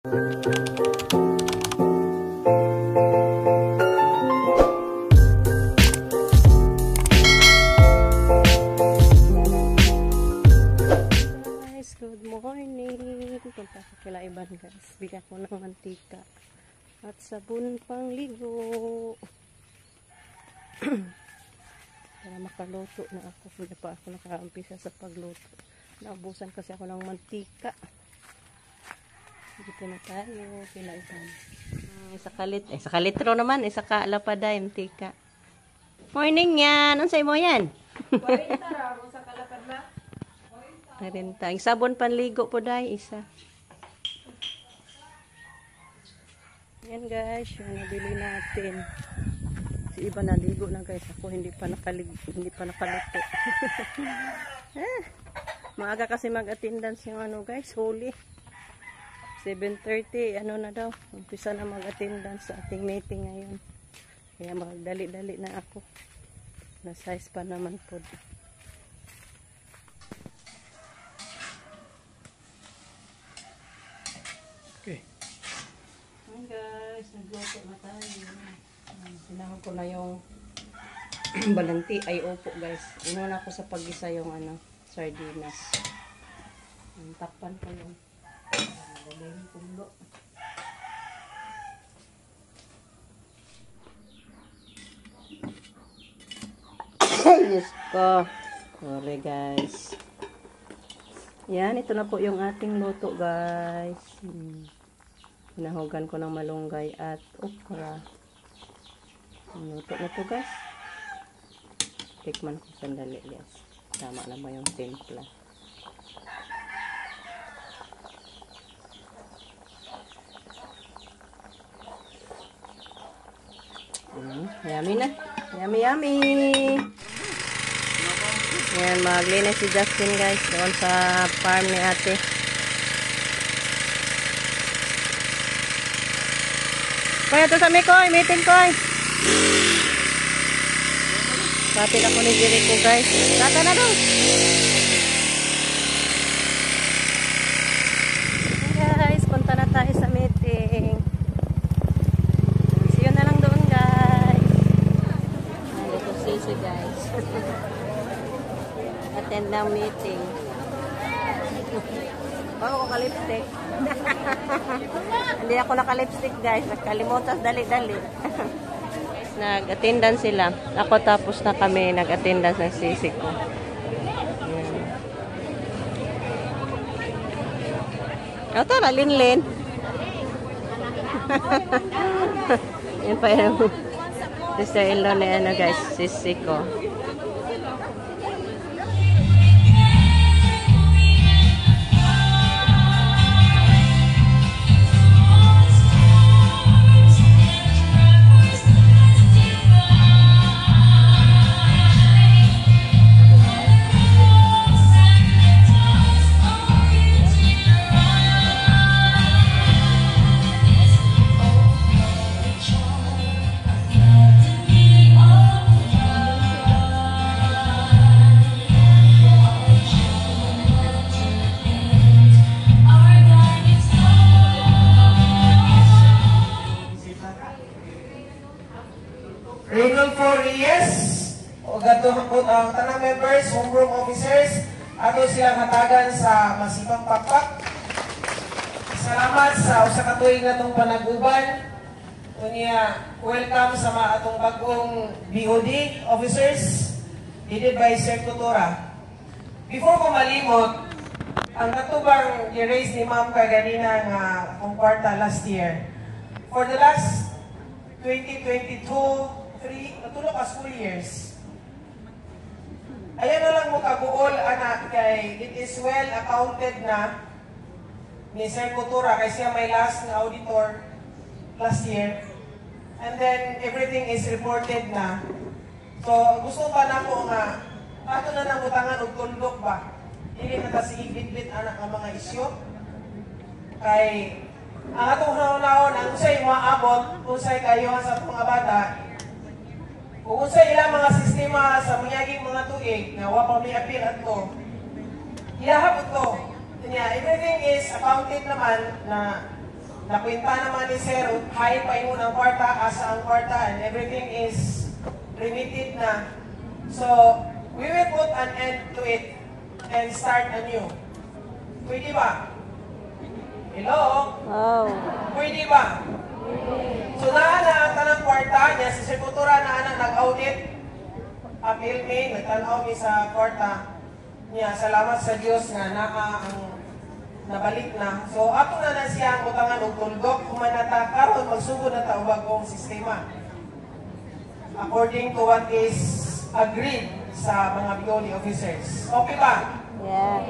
Good morning. Punta ko kila Iban guys. Bigyan ko ng mantika at sabon pang ligo. Para makaluto na ako. Hindi pa ako nakaumpisa sa pagluto. Naubusan kasi ako ng mantika. Dito na tayo kila Iban. Isa kalitro naman. Isa ka lapaday mantika. Morning yan. Ano sa'yo mo yan? 40 raw sa kalapad na. Narinta. Sabon panligo po dahil isa. Yan guys, yung nabili natin. Si iba naligo na guys. Ako hindi pa nakaluto. Maaga kasi mag-attendance yung ano guys, Holy. 7:30, ano na daw. Umpisa na mag-attendance sa ating meeting ngayon. Kaya magdali-dali na ako. Na-size pa naman po. Okay. Hi guys, nagluto na tayo. Sinahog ko na yung balanti. Ay, opo guys. Inuna ko sa pag-isa yung ano, sardinas. Takpan ko yung dalawang pulo. Yes ko. Sorry guys. Yan, ito na po yung ating luto guys. Hinahugan ko ng malunggay at okra. Luto na to guys. Tikman ko sandali guys. Tama naman yung timpla. Yummy na. Yummy yummy. Yan, maglinis si Justin guys doon sa farm ni ate. Kaya ito sa Mikoy, meeting koy. Kapit ako ni Jericho guys. Tata na doon. Guys, punta na tayo sa meeting. See you na lang doon guys. Ay, ito sisi guys. Attend ng meeting. Bago ko ka-lipstick. Hindi ako naka-lipstick guys. Nagkalimutas dali-dali. Nag-attendance sila. Ako tapos na kami nag-attendance ng sisi ko. Yan. Ito na, Linlin. Yan pa yung sister-in-law na ano guys, sisi ko. Rule 4 yes. O gato ang tanang members, homeroom officers, ato silang hatagan sa masipang pakpak. Salamat sa usa ka tuig na itong panaguban. Unya, welcome sa mga atong bagong BOD officers, headed by Sir Tutora. Before ko malimot, ang katubang i-raise ni Ma'am kaganina nga kung kwarta last year. For the last 2022, natulog ka school years. Ayan na lang mo kabuol, anak, kay it is well accounted na ni Sir Coutura, kay siya may last na auditor last year. And then, everything is reported na. So, gusto pa na ko nga, ato na nang utangan og tundok ba? Hindi na kasi ibit-bit anak ang mga isyo. Kay, ang atong haon-haon, ang usay maabot, usay kayo sa atong mga bata, kung sa ilang mga sistema sa manyaging mga tuig na wapang may appeal at to, ilahap ito. Everything is accounted naman na nakwenta naman ni Sir, hain pa imo ng kwarta, asa ang kwarta, and everything is remitted na. So, we will put an end to it and start anew. Pwede ba? Hello? Oh. Pwede ba? So, naana ang tanang kwarta niya, sa Sekutura naana nag-audit, appeal me, nagtanaw mi sa kwarta niya. Salamat sa Diyos nga ang nabalik na. So, ato na siya ang utangan og tuldok, kumanata karon magsugod na ta og bagong sistema. According to what is agreed sa mga BOD officers. Okay ba? Yeah.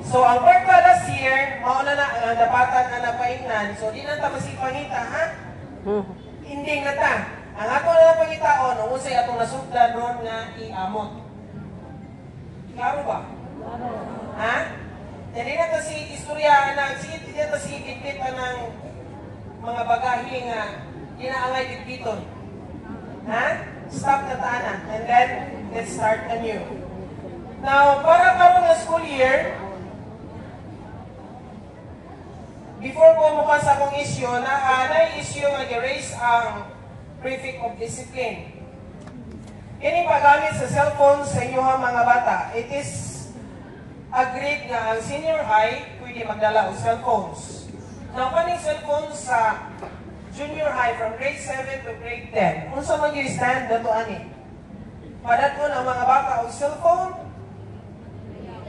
So, ang kwarta last year, mauna na ang dapatan na napaingnan. So, di na ta masipangita, ha? Hindi na ta. Ang ato na napangitaon, usay atong nasugdan ron nga iamot. Klaro ba? Ha? Hindi na ta si istorya na, hindi na ta si bitbit ng mga bagahe nga ginaangay bitbiton. Ha? Stop na taana. And then, let's start anew. Now, para karon nga school year, before ko mukas akong issue, na-issue nga i-raise ang prefect of discipline. Ini paggamit sa cellphone sa inyong mga bata. It is agreed nga ang senior high pwede magdala og cellphones. Now, kaning cellphones sa junior high from grade 7 to grade 10, unsa man gyud stand dato ani? Padaton ang mga bata og cellphone?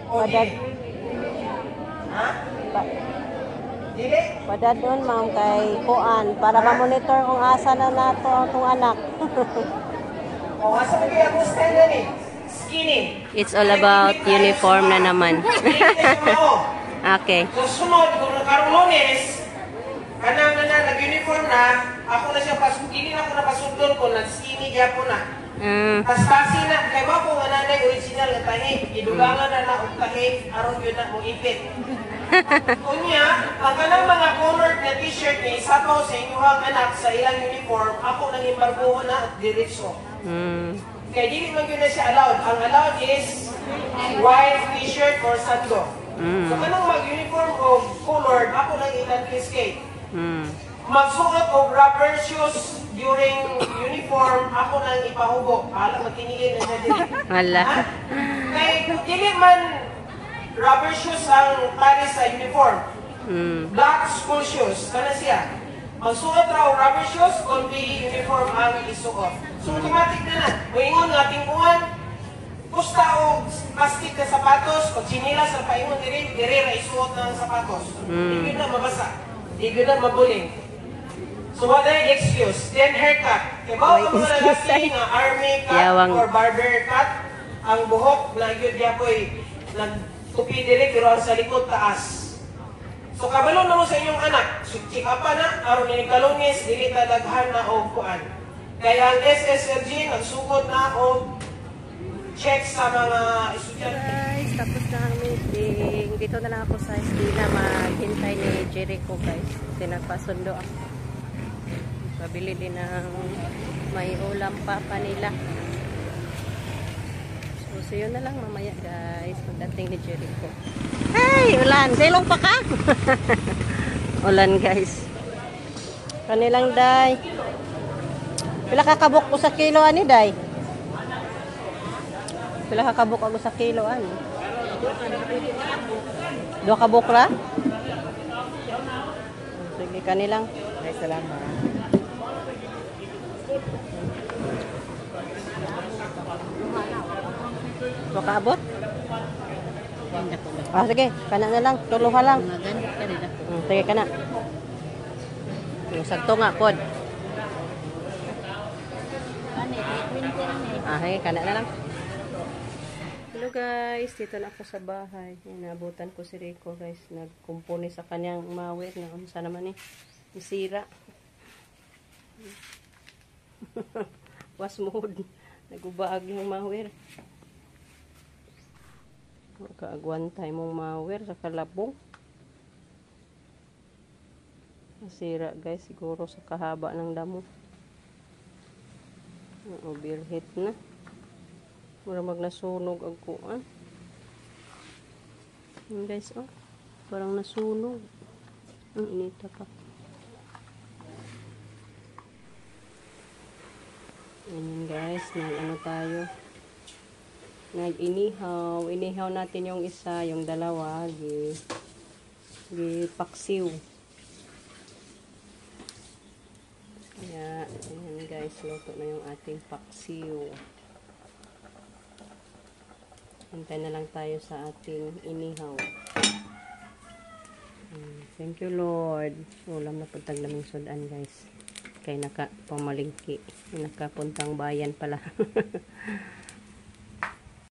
O dili? Ha? Dili? Padadon ma'am kay kuan para ma-monitor kung asa na nato atong anak. O asa man gyud ang stand ani? Skinny. It's all about uniform na naman. Okay. So sunod kung karong Lunes, kanang na nag-uniform na, ako na siya hindi na ako napasundon ko, nag-skinny gyapon na. Tas kasi na, kay ba po nga nanay original na tahi, idulangan na og tahi, aron yun na mo ipit. Unya, ang kanang mga colored na t-shirt ni sapaw sa inyong anak sa ilang uniform, ako nang imbarbuho na at diretso. Kaya dili man yun na siya allowed. Ang allowed is white t-shirt or sando. So kanang mag-uniform o colored, ako nang ilang skate. Magsuot og rubber shoes during uniform, ako nang ipahubo. Hala, magtinigil na siya dili. Wala. Kay dili man rubber shoes ang pari sa uniform. Black school shoes, kana siya. Magsuot raw rubber shoes, kundi uniform ang isuot. So automatic na na. Moingon nga tingkuhan, pusta og plastic na sapatos, pag sinilas sa paingon diri ra isuot ng sapatos. Di na mabasa. Di na mabuling. So what are the excuse? Then haircut. Kaya ba ang mga lalaki nga army cut or barber cut, ang buhok na yun yapoy nagtupi diri pero ang sa likod taas. So kabalo na mo sa inyong anak, check up na, aron ni Kalunis, dili talaghan na og kuan. Kaya ang SSLG nagsugod na og check sa mga estudyante. Guys, tapos na ang meeting. Dito na lang ako sa Estina, maghintay ni Jericho guys. Pinagpasundo ako. Pabili din ng may ulam pa nila. So yun na lang mamaya guys, pagdating ni Jericho. Hey, ulan! Silong pa ka? Ulan guys. Kanilang day. Pila kakabok ko sa kilo ani day? Pila kakabok ako sa kilo ani? 2 kabok ra? Sige kanilang. Ay salamat. Makaabot? Ah, sige. Kana na lang. Tuluha lang. Sige, kana. Sagto nga, pod. Ah, sige. Kana na lang. Hello guys. Dito na ako sa bahay. Inabutan ko si Rico guys. Nagkumpuni sa kanyang mawir. Naunsa naman isira. Was mode. Nagubaag yung mawir. Kaagwantay mong mawir sa kalabong. Nasira guys, siguro sa kahaba ng damo. Overheat na. Mura magnasunog ang kuan. Guys, oh. Parang nasunog. Ang inita pa. Ayan guys, nag-ano tayo. Nag-inihaw. Inihaw natin yung isa, yung dalawa. Paksiw. Kaya, ayan guys, luto na yung ating paksiw. Hintay na lang tayo sa ating inihaw. Thank you Lord. Ulam na pagtag lamang sudan guys. Kay naka pamalingki. Nakapuntang bayan pala.